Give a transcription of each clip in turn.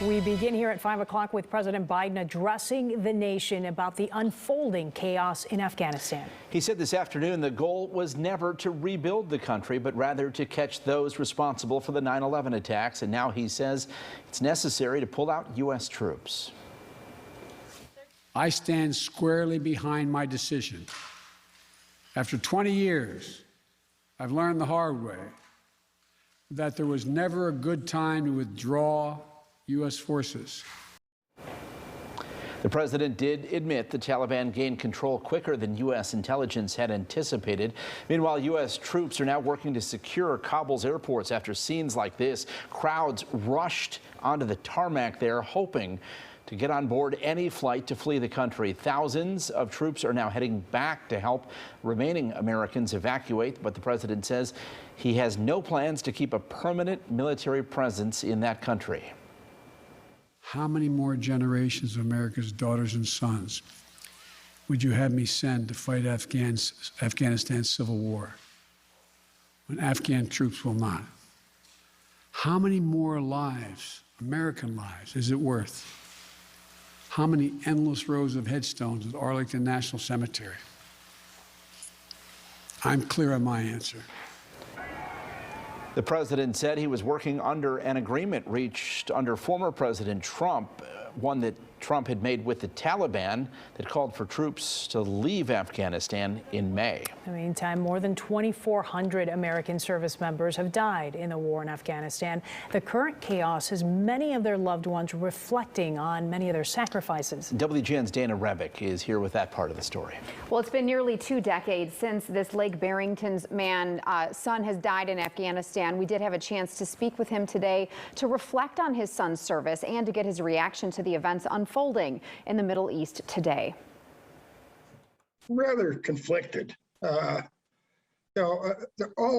We begin here at 5 o'clock with President Biden addressing the nation about the unfolding chaos in Afghanistan. He said this afternoon the goal was never to rebuild the country, but rather to catch those responsible for the 9/11 attacks. And now he says it's necessary to pull out U.S. troops. I stand squarely behind my decision. After 20 years, I've learned the hard way that there was never a good time to withdraw U.S. forces. The president did admit the Taliban gained control quicker than U.S. intelligence had anticipated. Meanwhile, U.S. troops are now working to secure Kabul's airports after scenes like this. Crowds rushed onto the tarmac there, hoping to get on board any flight to flee the country. Thousands of troops are now heading back to help remaining Americans evacuate, but the president says he has no plans to keep a permanent military presence in that country. How many more generations of America's daughters and sons would you have me send to fight Afghanistan's civil war when Afghan troops will not? How many more lives, American lives, is it worth? How many endless rows of headstones at Arlington National Cemetery? I'm clear on my answer. The president said he was working under an agreement reached under former President Trump, one that Trump had made with the Taliban that called for troops to leave Afghanistan in May. In the meantime, more than 2,400 American service members have died in the war in Afghanistan. The current chaos has many of their loved ones reflecting on many of their sacrifices. WGN's Dana Rebick is here with that part of the story. Well, it's been nearly 2 decades since this Lake Barrington's son has died in Afghanistan. We did have a chance to speak with him today to reflect on his son's service and to get his reaction to the events unfolding in the Middle East today. Rather conflicted. All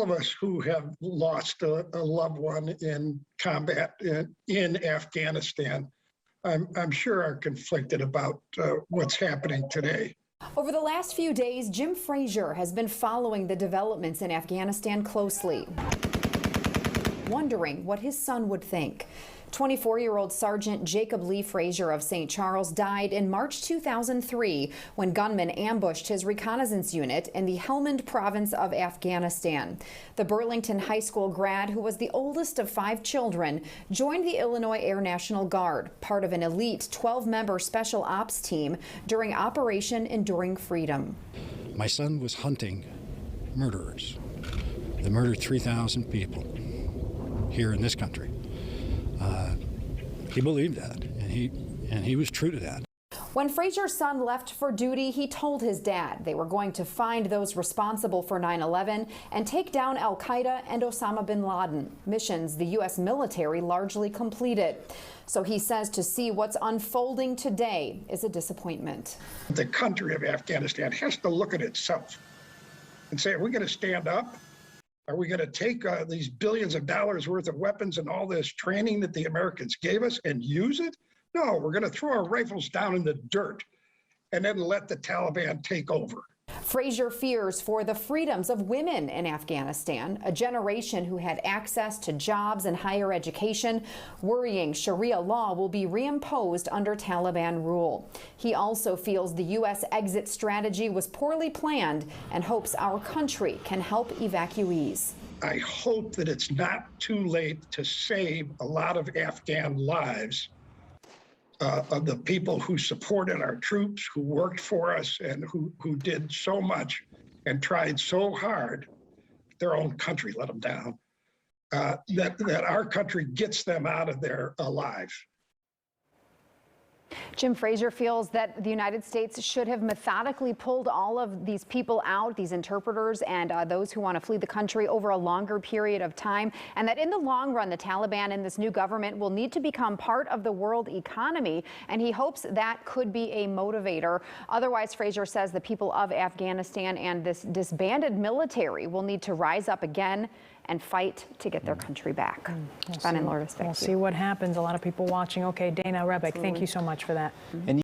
of us who have lost a loved one in combat in Afghanistan, I'm sure are conflicted about what's happening today. Over the last few days, Jim Frazier has been following the developments in Afghanistan closely, wondering what his son would think. 24-year-old Sergeant Jacob Lee Frazier of St. Charles died in March 2003 when gunmen ambushed his reconnaissance unit in the Helmand province of Afghanistan. The Burlington High School grad, who was the oldest of 5 children, joined the Illinois Air National Guard, part of an elite 12-member special ops team during Operation Enduring Freedom. My son was hunting murderers. They murdered 3,000 people here in this country. He believed that, and he was true to that. When Frazier's son left for duty, he told his dad they were going to find those responsible for 9/11 and take down al-Qaeda and Osama bin Laden, missions the U.S. military largely completed. So he says to see what's unfolding today is a disappointment. The country of Afghanistan has to look at itself and say, are we going to stand up? Are we going to take these billions of dollars worth of weapons and all this training that the Americans gave us and use it? No, we're going to throw our rifles down in the dirt and then let the Taliban take over. Frazier fears for the freedoms of women in Afghanistan, a generation who had access to jobs and higher education, worrying Sharia law will be reimposed under Taliban rule. He also feels the U.S. exit strategy was poorly planned and hopes our country can help evacuees. I hope that it's not too late to save a lot of Afghan lives. Of the people who supported our troops, who worked for us, and who did so much and tried so hard, their own country let them down, that our country gets them out of there alive. Jim Frazier feels that the United States should have methodically pulled all of these people out, these interpreters and those who want to flee the country over a longer period of time, and that in the long run, the Taliban and this new government will need to become part of the world economy, and he hopes that could be a motivator. Otherwise, Frazier says the people of Afghanistan and this disbanded military will need to rise up again and fight to get their country back. We'll see what happens. A lot of people watching. Okay, Dana Rebick, thank you so much for that.